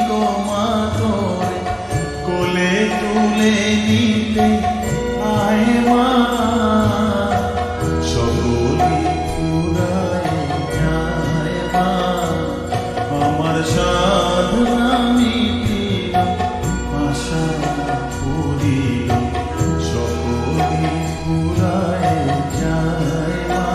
গো মা তোরে কোলে তুলে নিতে আয় মা, সকলি ফুরায় যায় মা, আমার সাধনা মিটিল আশা পুরিল, সকলি ফুরায় যায় মা।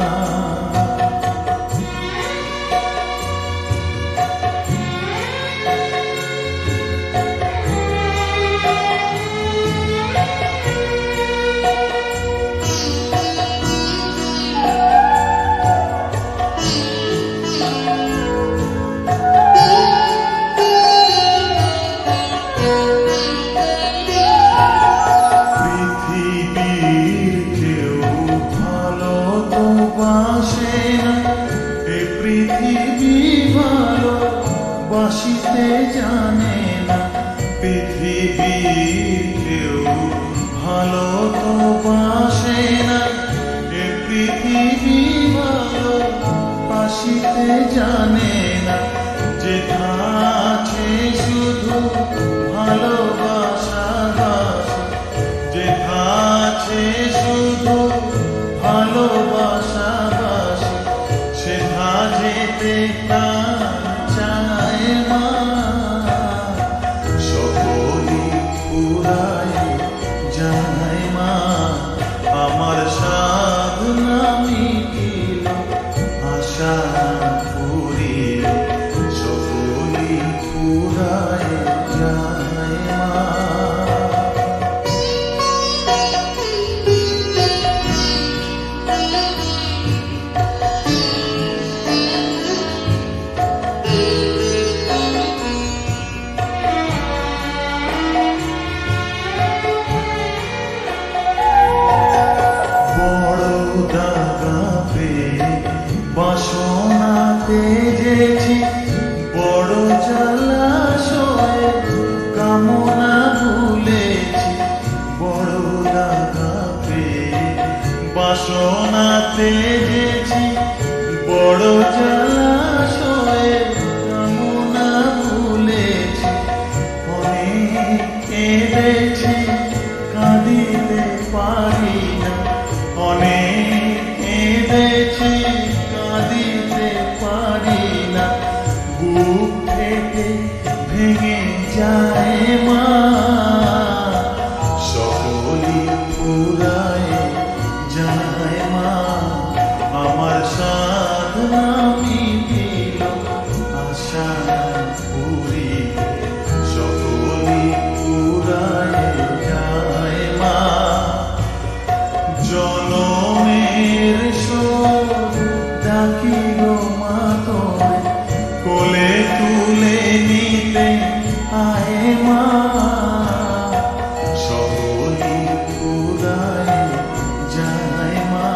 পৃথিবী ভালো বাসিতে জানে না, পৃথিবীর কেউ ভালো তো বাসে না, এ পৃথিবী ভালো বাসিতে জানে না, যেথা আছে শুধু ভালোবাসা বাসে, যেথা আছে শুধু ভালোবাসা বাসে, সেথা যেতে প্রাণ চায় মা, সকলি ফুরায় যায় মা, আমার সাধনা মিটিল আশা পুরিল, সকলি ফুরায় যায় মা। বাসনাতে যেছি বড় জলাশয়ে কামনা ভুলেছি, বড় লাগা পেয়ে বাসনাতে যেছি বড় জলাশয়ে কামনা ভুলেছি, অনেক কেঁদেছি কাঁদিতে পারি না, অনেক কেঁদেছি কাঁদিতে পারি না, বুক থেকে ভেঙে যায় মা, সকলি ফুরায় যায় মা, আমার সাধনা মিটিল আশা পুরিল, সকলি ফুরায় যায় মা, জনমের শোক ডাকিল মা তোরে কোলে তুলে নিতে আয় মা, সকলি ফুরায় যায় মা,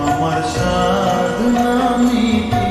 আমার সাধনা মিটিল